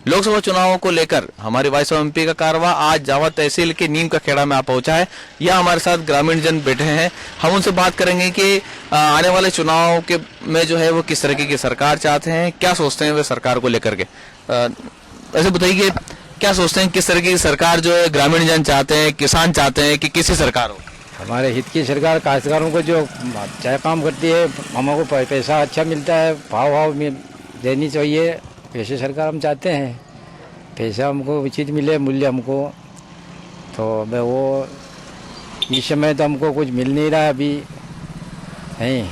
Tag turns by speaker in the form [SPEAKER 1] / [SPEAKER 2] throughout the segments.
[SPEAKER 1] लोकसभा चुनावों को लेकर हमारे वाइस एमपी का कारवां आज जावा तहसील के नीम का खेड़ा में आ पहुंचा है। यह हमारे साथ ग्रामीण जन बैठे हैं। हम उनसे बात करेंगे कि आने वाले चुनाव के में जो है वो किस तरीके की सरकार चाहते हैं, क्या सोचते हैं वे सरकार को लेकर के। ऐसे बताइए कि क्या सोचते हैं, किस तरीके की सरकार जो है ग्रामीण जन चाहते हैं, किसान चाहते हैं कि किसी सरकार हो?
[SPEAKER 2] हमारे हित की सरकार काश्तकारों को जो अच्छा काम करती है, हमको पैसा अच्छा मिलता है, भाव देनी चाहिए, ऐसे सरकार हम चाहते हैं। पैसा हमको उचित मिले, मूल्य हमको, तो मैं वो इस समय तो हमको कुछ मिल नहीं रहा अभी नहीं।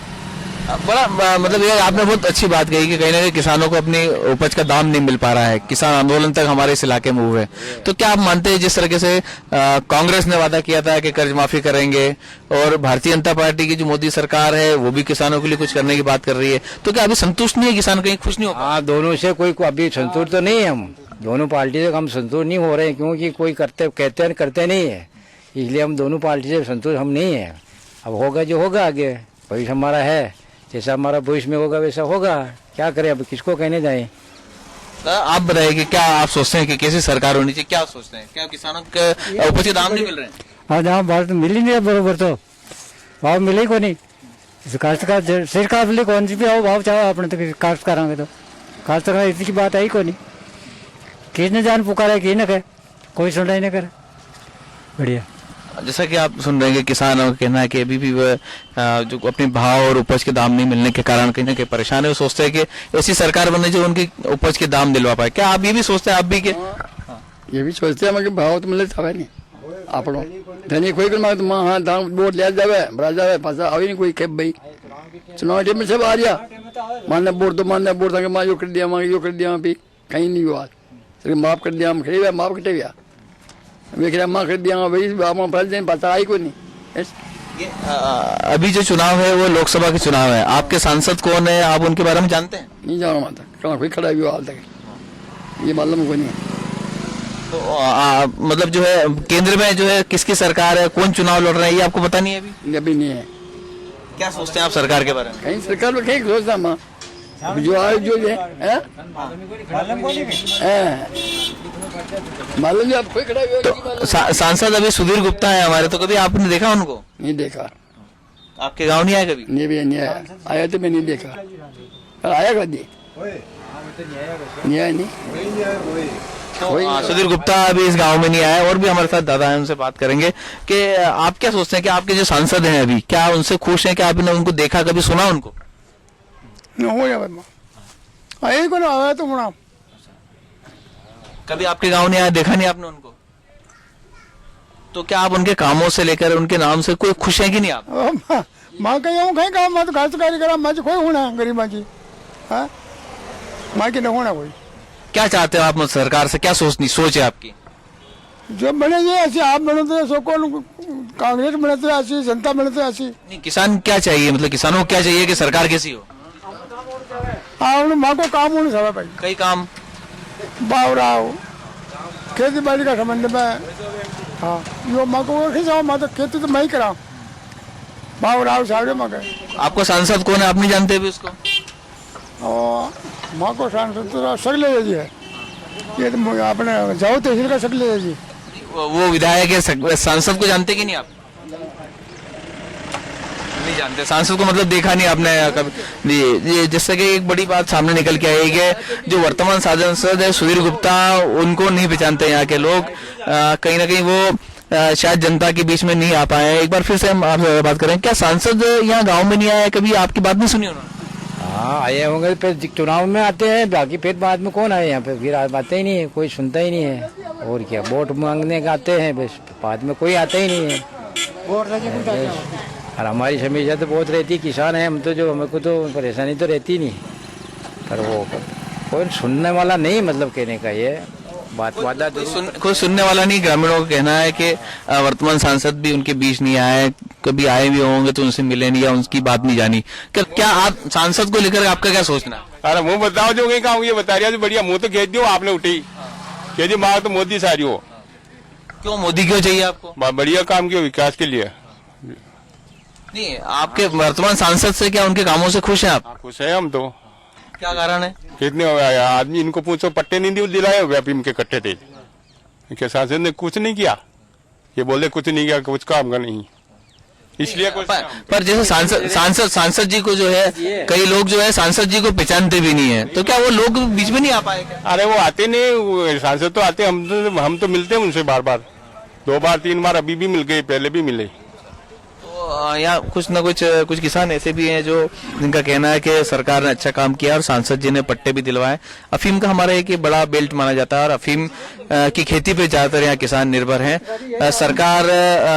[SPEAKER 1] बड़ा मतलब ये आपने बहुत अच्छी बात कही कि कहीं ना कहीं किसानों को अपनी उपज का दाम नहीं मिल पा रहा है। किसान आंदोलन तक हमारे इस इलाके में हुए, तो क्या आप मानते हैं जिस तरीके से कांग्रेस ने वादा किया था कि कर्ज माफी करेंगे और भारतीय जनता पार्टी की जो मोदी सरकार है वो भी किसानों के लिए कुछ करने की बात कर रही है, तो क्या अभी संतुष्ट नहीं है किसान, कहीं खुश नहीं हो?
[SPEAKER 2] हाँ, दोनों से कोई अभी संतुष्ट तो नहीं है। हम दोनों पार्टी से हम संतुष्ट नहीं हो रहे हैं, क्योंकि कोई करते नहीं है, इसलिए हम दोनों पार्टी से संतुष्ट हम नहीं है। अब होगा जो होगा, आगे भविष्य हमारा है, जैसा हमारा भविष्य में होगा वैसा होगा, क्या करें अब, किसको कहने जाएं।
[SPEAKER 1] आप बताइए कि क्या आप सोचते हैं कि कैसी सरकार होनी चाहिए, क्या सोचते हैं, क्या किसानों के उपज के दाम नहीं मिल रहे हैं?
[SPEAKER 2] हाँ, जहाँ भाव तो मिल ही नहीं बरोबर, तो भाव मिले ही को नहीं। काश्तकार सरकार बोले कौन सी भी आओ भाव चाहो अपने, तो काश्त करांगे तो काश्तकार इसी की बात आई को नहीं। किसने जान पुकारा, कि न कहे, कोई सुनाई न करे। बढ़िया,
[SPEAKER 1] जैसा कि आप सुन रहे हैं कि किसानों का कहना है कि अभी भी वह जो अपने भाव और उपज के दाम नहीं मिलने के कारण कहीं ना कहीं परेशान है। वो सोचते हैं कि ऐसी सरकार बने जो उनकी उपज के दाम दिलवा पाए। क्या आप ये भी सोचते हैं, आप भी?
[SPEAKER 3] ये भी सोचते हैं कि भाव तो मिले था नहीं આપણો ધની કોઈ કોઈ માં હા ધામ બોટ લે જાવે ભરા જાવે પાછા આવી ને કોઈ કે ભાઈ ચुनाव टेम में सब आ गया, मानने बोर्ड तो मानने बोर्ड था माँ यो कर दिया, माँ यो कर दिया, भी कहीं नहीं हुआ, सिर्फ माफ कर दिया, हम खड़े हुए माफ कटे गया, देख रहे माँ कर दिया वही फल जाए, पता आई को नहीं।
[SPEAKER 1] अभी जो चुनाव है वो लोकसभा के चुनाव है, आपके सांसद कौन है, आप उनके बारे में जानते हैं?
[SPEAKER 3] नहीं जाना माता, कहाँ कोई खड़ा हुआ हाल तक ये मालूम को नहीं।
[SPEAKER 1] तो मतलब जो है केंद्र में जो है किसकी सरकार है, कौन चुनाव लड़ रहा है, ये आपको पता नहीं है अभी?
[SPEAKER 3] अभी नहीं है।
[SPEAKER 1] क्या सोचते हैं आप सरकार के बारे में?
[SPEAKER 3] कहीं सरकार में कहीं सोचता माँ जो आए जो है मालूम जो आप कोई खड़ा हुआ।
[SPEAKER 1] तो सांसद अभी सुधीर गुप्ता है हमारे, तो कभी आपने देखा उनको?
[SPEAKER 3] नहीं देखा।
[SPEAKER 1] आपके गांव नहीं आए कभी?
[SPEAKER 3] नहीं भी नहीं आया, आया तो मैं नहीं देखा, आया कभी नहीं आया नहीं।
[SPEAKER 1] सुधीर गुप्ता अभी इस गांव में नहीं आया। और भी हमारे साथ दादा हैं, उनसे बात करेंगे कि आप क्या सोचते हैं कि आपके जो सांसद हैं अभी, क्या उनसे खुश हैं, क्या आपने उनको देखा, कभी सुना उनको?
[SPEAKER 3] तो होना
[SPEAKER 1] कभी आपके गांव नहीं आया, देखा नहीं आपने उनको, तो क्या आप उनके कामों से लेकर उनके नाम से कोई खुश हैं कि नहीं आप?
[SPEAKER 3] माँ कहीं काम मत काश्तकारी करा मत कोई होना गरीबा की, हाँ माँ की न होना कोई।
[SPEAKER 1] क्या चाहते हो आप सरकार से, क्या सोच है आपकी?
[SPEAKER 3] जो बने ये ऐसे आप बने तो सो कांग्रेस बने तो ऐसी, जनता बने तो ऐसी।
[SPEAKER 1] नहीं, किसान क्या चाहिए, मतलब किसानों को क्या चाहिए कि सरकार कैसी हो?
[SPEAKER 3] हाँ, माँ को काम होने सब भाई,
[SPEAKER 1] कई काम
[SPEAKER 3] बावरा खेती बाड़ी का संबंध में। हाँ, यो माँ को खिंचाओ, माँ तो खेती तो मैं ही कराऊँ, बावरा सारे माँ के।
[SPEAKER 1] आपको सांसद कौन है, आप नहीं जानते भी उसको?
[SPEAKER 3] और माँ को सांसद तो सकले जी है, ये तो अपने जाओ तहसील का सकले जी।
[SPEAKER 1] वो विधायक है, सांसद को जानते कि नहीं आप? नहीं जानते सांसद को, मतलब देखा नहीं आपने कभी? ये जिससे कि एक बड़ी बात सामने निकल के आई है, जो वर्तमान सांसद है सुधीर गुप्ता, उनको नहीं पहचानते यहाँ के लोग। कहीं ना कहीं वो शायद जनता के बीच में नहीं आ पाए। एक बार फिर से हम आपसे बात करें, क्या सांसद यहाँ गाँव में नहीं आया, कभी आपकी बात नहीं सुनी उन्होंने?
[SPEAKER 2] हाँ, आए होंगे, फिर चुनाव में आते हैं, बाकी फिर बाद में कौन आए यहाँ पे, फिर आते ही नहीं है, कोई सुनता ही नहीं है। और क्या, वोट मांगने का आते हैं, बस बाद में कोई आता ही नहीं है। और हमारी समस्या तो बहुत रहती, किसान है हम तो, जो हमको तो परेशानी तो रहती नहीं, पर वो कोई सुनने वाला नहीं, मतलब कहने का ये बात वादा
[SPEAKER 1] कोई सुनने वाला नहीं। ग्रामीणों का कहना है कि वर्तमान सांसद भी उनके बीच नहीं आए, कभी आए भी होंगे तो उनसे मिले नहीं या उनकी बात नहीं जानी। क्या आप सांसद को लेकर आपका क्या सोचना?
[SPEAKER 4] अरे मुँह बताओ, जो कहीं काम ये बता रही है बढ़िया, मुँह तो खेच दियो आपने, उठी कह दी माँ तो मोदी सारी हो।
[SPEAKER 1] क्यों मोदी क्यों चाहिए आपको?
[SPEAKER 4] बढ़िया काम किया विकास के लिए।
[SPEAKER 1] नहीं, आपके वर्तमान सांसद से क्या उनके कामों से खुश हैं आप?
[SPEAKER 4] खुश है हम तो।
[SPEAKER 1] क्या कारण है?
[SPEAKER 4] कितने आदमी इनको पूछो पट्टे नहीं दिलाए हुए अफीम के कट्टे थे, इनके सांसद ने कुछ नहीं किया, ये बोले कुछ नहीं किया, कुछ काम का नहीं, इसलिए कुछ
[SPEAKER 1] पर जैसे सांसद जी को जो है, कई लोग जो है सांसद जी को पहचानते भी नहीं है, तो क्या वो लोग बीच में नहीं आ पाए क्या?
[SPEAKER 4] अरे वो आते नहीं, सांसद तो आते, हम तो मिलते हैं उनसे बार बार, 2 बार 3 बार अभी भी मिल गए, पहले भी मिले।
[SPEAKER 1] तो यहाँ कुछ न कुछ किसान ऐसे भी हैं जो जिनका कहना है कि सरकार ने अच्छा काम किया और सांसद जी ने पट्टे भी दिलवाए। अफीम का हमारा एक बड़ा बेल्ट माना जाता है और अफीम की खेती पे ज्यादातर यहाँ किसान निर्भर हैं। सरकार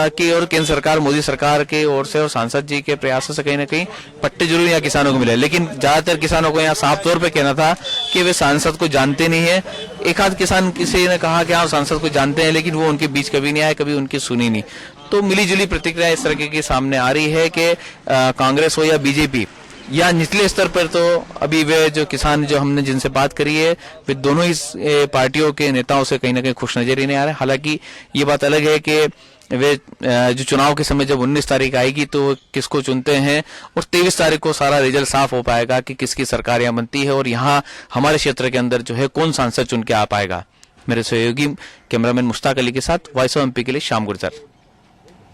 [SPEAKER 1] की और केंद्र सरकार, मोदी सरकार की ओर से और सांसद जी के प्रयासों से कहीं ना कहीं पट्टे जरूर यहाँ किसानों को मिले, लेकिन ज्यादातर किसानों को यहाँ साफ तौर पे कहना था कि वे सांसद को जानते नहीं है। एक आध किसान किसी ने कहा कि हाँ सांसद को जानते हैं, लेकिन वो उनके बीच कभी नहीं आए, कभी उनकी सुनी नहीं। तो मिली जुली प्रतिक्रिया इस तरह की सामने आ रही है कि कांग्रेस हो या बीजेपी या निचले स्तर पर, तो अभी वे जो किसान जो हमने जिनसे बात करी है वे दोनों ही पार्टियों के नेताओं से कहीं ना कहीं खुश नजर ही नहीं आ रहे। हालांकि ये बात अलग है कि वे जो चुनाव के समय जब 19 तारीख आएगी तो किसको चुनते हैं और 23 तारीख को सारा रिजल्ट साफ हो पाएगा कि किसकी सरकार यहाँ बनती है और यहाँ हमारे क्षेत्र के अंदर जो है कौन सांसद चुन के आ पाएगा। मेरे सहयोगी कैमरामैन मुश्ताक अली के साथ वॉइस ऑफ एमपी के लिए श्याम गुर्जर।